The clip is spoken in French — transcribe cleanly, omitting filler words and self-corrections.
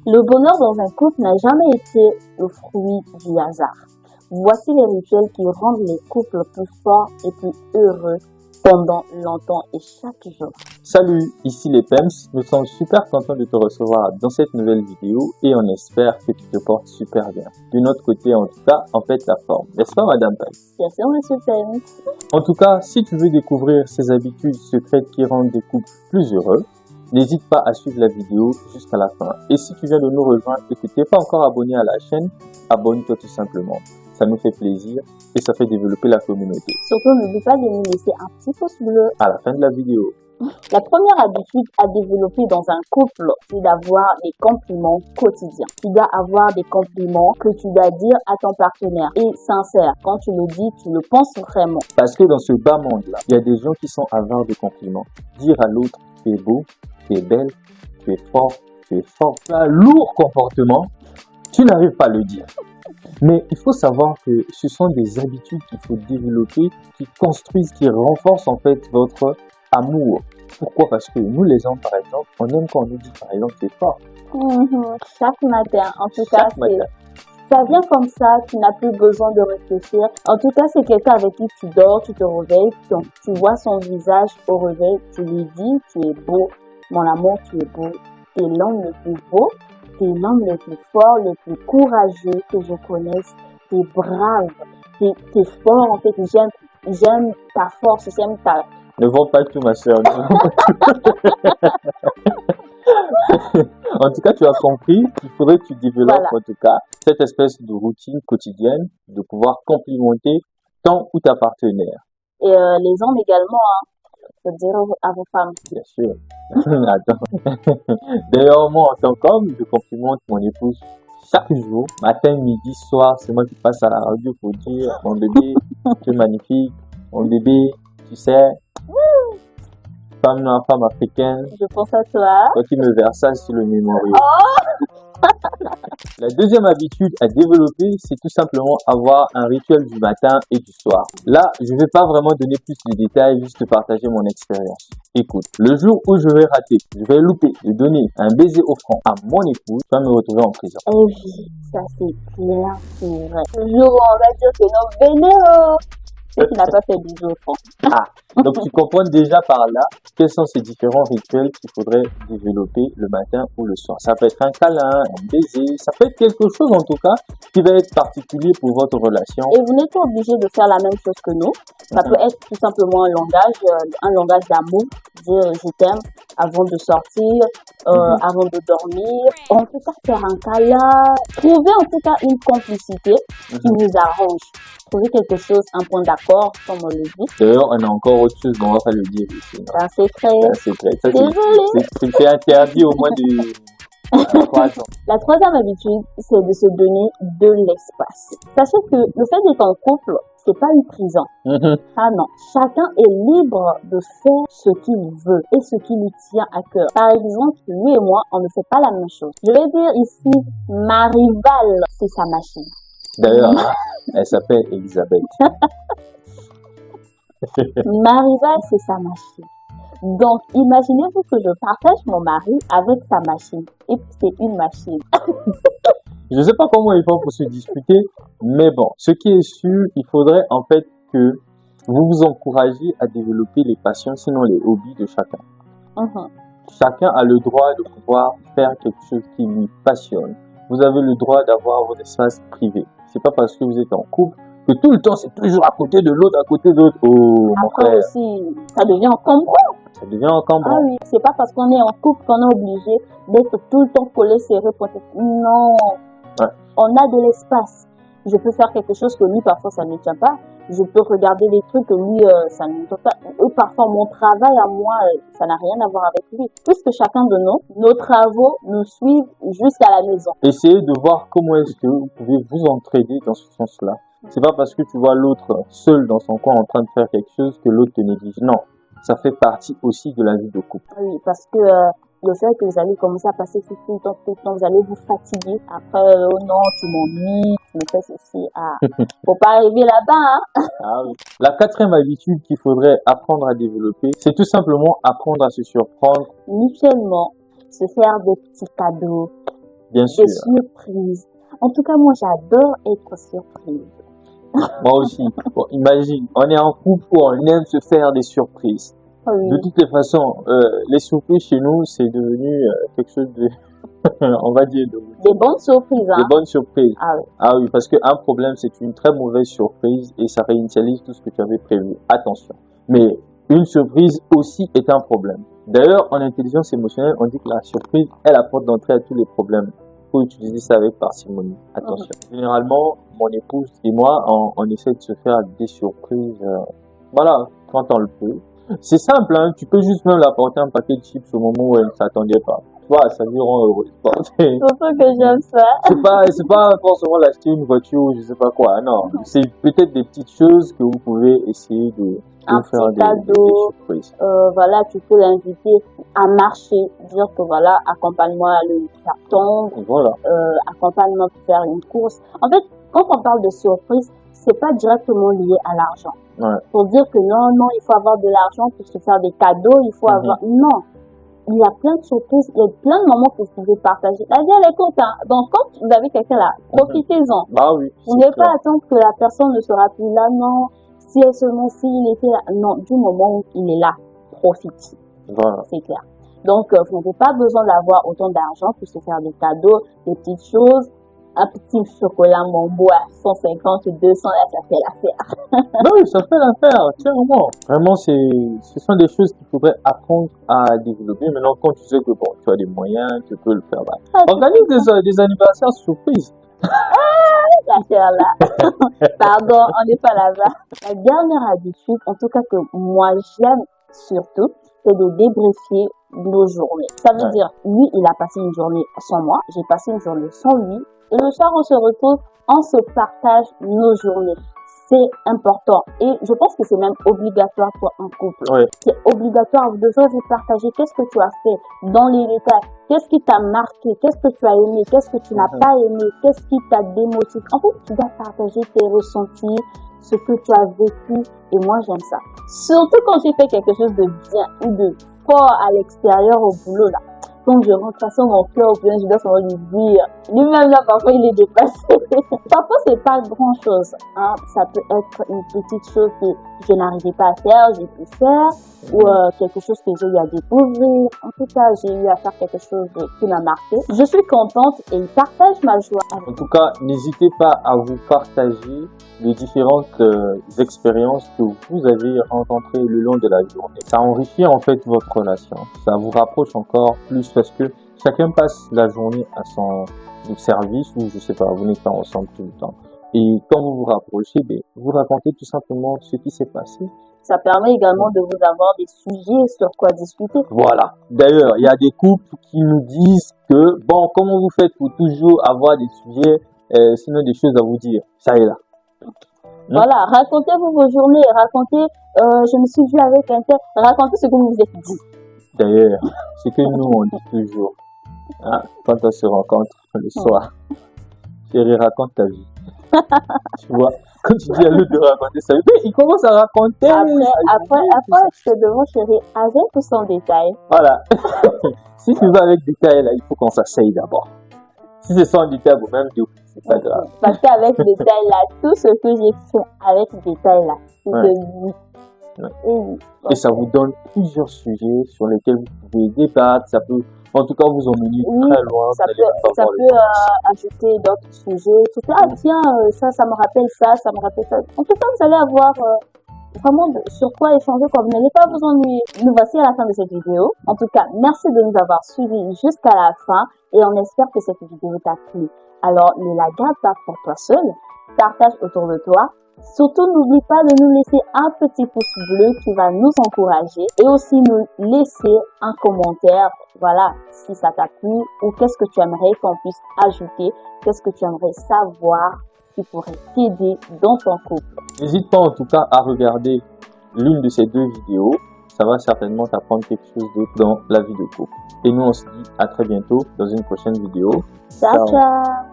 Le bonheur dans un couple n'a jamais été le fruit du hasard. Voici les rituels qui rendent les couples plus forts et plus heureux pendant longtemps et chaque jour. Salut, ici les PEMS. Nous sommes super contents de te recevoir dans cette nouvelle vidéo et on espère que tu te portes super bien. De notre côté, en tout cas, en fait la forme. N'est-ce pas, Madame PEMS? Bien sûr, Monsieur PEMS. En tout cas, si tu veux découvrir ces habitudes secrètes qui rendent des couples plus heureux, n'hésite pas à suivre la vidéo jusqu'à la fin. Et si tu viens de nous rejoindre et que tu n'es pas encore abonné à la chaîne, abonne-toi tout simplement. Ça nous fait plaisir et ça fait développer la communauté. Surtout, n'oublie pas de nous laisser un petit pouce bleu. À la fin de la vidéo. La première habitude à développer dans un couple, c'est d'avoir des compliments quotidiens. Tu dois avoir des compliments que tu dois dire à ton partenaire. Et sincère, quand tu le dis, tu le penses vraiment. Parce que dans ce bas monde-là, il y a des gens qui sont avares de compliments. Dire à l'autre, tu es beau, tu es belle, tu es fort, tu es fort. Tu as un lourd comportement, tu n'arrives pas à le dire. Mais il faut savoir que ce sont des habitudes qu'il faut développer, qui construisent, qui renforcent en fait votre amour. Pourquoi? Parce que nous les hommes, par exemple, on aime quand on nous dit par exemple tu es fort. Chaque matin, en tout cas, ça vient comme ça, tu n'as plus besoin de réfléchir. En tout cas, c'est quelqu'un avec qui tu dors, tu te réveilles, tu vois son visage au réveil, tu lui dis tu es beau, mon amour, tu es beau, tu es l'homme le plus beau, tu es l'homme le plus fort, le plus courageux que je connaisse, tu es brave, tu es fort, en fait, j'aime ta force, j'aime ta... Ne vends pas tout, ma soeur. En tout cas, tu as compris qu'il faudrait que tu développes en tout cas cette espèce de routine quotidienne de pouvoir complimenter ton ou ta partenaire. Et les hommes également, faut dire à vos femmes. Bien sûr. Attends. D'ailleurs, moi, en tant qu'homme, je complimente mon épouse chaque jour, matin, midi, soir. C'est moi qui passe à la radio pour dire mon bébé, tu es magnifique, mon bébé, tu sais. Femme africaine. Je pense à toi. Toi qui me versage sur le mémorial. La deuxième habitude à développer, c'est tout simplement avoir un rituel du matin et du soir. Là, je ne vais pas vraiment donner plus de détails, juste te partager mon expérience. Écoute, le jour où je vais rater, je vais louper de donner un baiser au front à mon épouse, je vais me retrouver en prison. Eh oui, ça c'est clair, c'est vrai. Le jour où on va dire que non, Bénéo, c'est qui n'a pas fait bisous au front. Ah, donc tu comprends déjà par là quels sont ces différents rituels qu'il faudrait développer le matin ou le soir. Ça peut être un câlin, un baiser, ça peut être quelque chose en tout cas qui va être particulier pour votre relation. Et vous n'êtes pas obligé de faire la même chose que nous. Ça peut être tout simplement un langage d'amour, dire je t'aime avant de sortir, avant de dormir. En tout cas, faire un câlin. Trouver en tout cas une complicité qui vous arrange. Trouver quelque chose, un point d'accord, comme on le dit. D'ailleurs, on a encore autre chose, mais on va pas le dire ici. C'est un secret. C'est un secret. C'est interdit au moins de 3 ans. La troisième habitude, c'est de se donner de l'espace. Sachez que le fait d'être en couple, c'est pas une prison. Ah non. Chacun est libre de faire ce qu'il veut et ce qui lui tient à cœur. Par exemple, lui et moi, on ne fait pas la même chose. Je vais dire ici, ma rivale, c'est sa machine. D'ailleurs, elle s'appelle Elisabeth. Ma rivale, c'est sa machine. Donc, imaginez-vous que je partage mon mari avec sa machine. Et c'est une machine. Je ne sais pas comment ils font pour se disputer, mais bon, ce qui est sûr, il faudrait en fait que vous vous encouragiez à développer les passions, sinon les hobbies de chacun. Chacun a le droit de pouvoir faire quelque chose qui lui passionne. Vous avez le droit d'avoir vos espaces privés. C'est pas parce que vous êtes en couple que tout le temps c'est toujours à côté de l'autre, à côté de l'autre. Oh, mon frère. Aussi, ça devient encombrant. Ça devient encombrant. Ah oui, c'est pas parce qu'on est en couple qu'on est obligé d'être tout le temps collé, serré, protesté. Non. Ouais. On a de l'espace. Je peux faire quelque chose que lui, parfois, ça ne tient pas. Je peux regarder des trucs que lui, ça ne tient pas. Ou parfois, mon travail à moi, ça n'a rien à voir avec lui. Puisque chacun de nous, nos travaux nous suivent jusqu'à la maison. Essayez de voir comment est-ce que vous pouvez vous entraider dans ce sens-là. C'est pas parce que tu vois l'autre seul dans son coin en train de faire quelque chose que l'autre te néglige. Non, ça fait partie aussi de la vie de couple. Oui, parce que le fait que vous allez commencer à passer tout le temps, vous allez vous fatiguer. Après, oh non, tu m'ennuies, tu me fais ceci. Ah, faut pas arriver là-bas, hein. Ah oui. La quatrième habitude qu'il faudrait apprendre à développer, c'est tout simplement apprendre à se surprendre. Mutuellement, se faire des petits cadeaux. Bien sûr. des surprises. En tout cas, moi, j'adore être surprise. Moi aussi. Bon, imagine, on est en couple où on aime se faire des surprises. Oui. De toutes les façons, les surprises chez nous, c'est devenu quelque chose de, on va dire, Des bonnes surprises, des hein. bonnes surprises. Ah oui. Ah oui, parce qu'un problème, c'est une très mauvaise surprise et ça réinitialise tout ce que tu avais prévu. Attention. Mais une surprise aussi est un problème. D'ailleurs, en intelligence émotionnelle, on dit que la surprise est la porte d'entrée à tous les problèmes. Il faut utiliser ça avec parcimonie. Attention. Généralement, mon épouse et moi, on essaie de se faire des surprises, voilà, quand on le peut. C'est simple, hein. Tu peux juste même l'apporter un paquet de chips au moment où elle ne s'attendait pas. Tu vois, ça lui rend heureux. Surtout que j'aime ça. C'est pas forcément l'acheter une voiture ou je sais pas quoi. Non, c'est peut-être des petites choses que vous pouvez essayer de Un faire petit cadeau. surprises. Voilà, tu peux l'inviter à marcher, dire que voilà, accompagne-moi à aller faire tombe, Voilà. accompagne-moi pour faire une course. En fait, quand on parle de surprise, c'est pas directement lié à l'argent. Ouais. Pour dire que non, il faut avoir de l'argent pour se faire des cadeaux, il faut avoir... Non. Il y a plein de surprises, il y a plein de moments que vous pouvez partager. La vie, elle est courte, hein. Donc, quand vous avez quelqu'un là, profitez-en. Bah oui. Vous n'avez pas attendre que la personne ne sera plus là, non. Si elle seulement s'il était là. Non, du moment où il est là, profite. Voilà. C'est clair. Donc, vous n'avez pas besoin d'avoir autant d'argent pour se faire des cadeaux, des petites choses. Un petit chocolat Mambo à 150, 200, là, ça fait l'affaire. Bah oui, ça fait l'affaire, clairement. Vraiment, ce sont des choses qu'il faudrait apprendre à développer. Maintenant, quand tu sais que bon, tu as des moyens, tu peux le faire. Bah, organise des anniversaires surprises. L'affaire là. Pardon, on n'est pas là-bas. La dernière habitude, en tout cas que moi j'aime surtout, c'est de débriefer nos journées. Ça veut dire, lui, il a passé une journée sans moi, j'ai passé une journée sans lui. Et le soir, on se retrouve, on se partage nos journées. C'est important. Et je pense que c'est même obligatoire pour un couple. Ouais. C'est obligatoire. Vous devez vous partager qu'est-ce que tu as fait dans les détails. Qu'est-ce qui t'a marqué? Qu'est-ce que tu as aimé? Qu'est-ce que tu n'as pas aimé? Qu'est-ce qui t'a démotivé? En fait, tu dois partager tes ressentis, ce que tu as vécu. Et moi, j'aime ça. Surtout quand j'ai fait quelque chose de bien ou de fort à l'extérieur au boulot, là. Quand je rentre, de toute façon, mon cœur au plein, je dois seulement lui dire. Lui-même, là, parfois, il est dépassé. Parfois, c'est pas grand chose, hein. Ça peut être une petite chose que je n'arrivais pas à faire, j'ai pu faire, ou quelque chose que j'ai eu à découvrir. En tout cas, j'ai eu à faire quelque chose qui m'a marqué. Je suis contente et il partage ma joie avec En tout cas, n'hésitez pas à vous partager les différentes expériences que vous avez rencontrées le long de la journée. Ça enrichit en fait votre relation. Ça vous rapproche encore plus parce que chacun passe la journée à son service ou je sais pas, vous n'êtes pas ensemble tout le temps. Et quand vous vous rapprochez, vous racontez tout simplement ce qui s'est passé. Ça permet également de vous avoir des sujets sur quoi discuter. Voilà. D'ailleurs, il y a des couples qui nous disent que, bon, comment vous faites pour toujours avoir des sujets, sinon des choses à vous dire. Ça est là. Voilà, racontez-vous vos journées, racontez, je me suis vue avec un tel, racontez ce que vous vous êtes dit. D'ailleurs, ce que nous on dit toujours, hein, quand on se rencontre le soir, chérie, raconte ta vie. Tu vois, quand tu dis à l'autre de raconter sa vie, il commence à raconter. Après, je te demande, chérie, avec ou sans détail. Voilà. Si tu vas avec détail, là, il faut qu'on s'asseye d'abord. Si c'est sans détail, vous-même, c'est pas grave. Parce qu'avec détail là, tout ce que j'ai fait avec détail là, je te dis. Ouais. Et ça vous donne plusieurs sujets sur lesquels vous pouvez débattre. Ça peut, en tout cas, vous emmener très loin. Ça peut ajouter d'autres sujets. Tu sais, ah tiens, ça me rappelle ça, ça me rappelle ça. En tout cas, vous allez avoir vraiment sur quoi échanger quand vous n'allez pas vous ennuyer. Nous voici à la fin de cette vidéo. En tout cas, merci de nous avoir suivis jusqu'à la fin et on espère que cette vidéo t'a plu. Alors, ne la garde pas pour toi seul. Partage autour de toi. Surtout, n'oublie pas de nous laisser un petit pouce bleu qui va nous encourager et aussi nous laisser un commentaire. Voilà, si ça t'a plu ou qu'est-ce que tu aimerais qu'on puisse ajouter, qu'est-ce que tu aimerais savoir qui pourrait t'aider dans ton couple. N'hésite pas en tout cas à regarder l'une de ces deux vidéos. Ça va certainement t'apprendre quelque chose d'autre dans la vie de couple. Et nous, on se dit à très bientôt dans une prochaine vidéo. Ciao, ciao.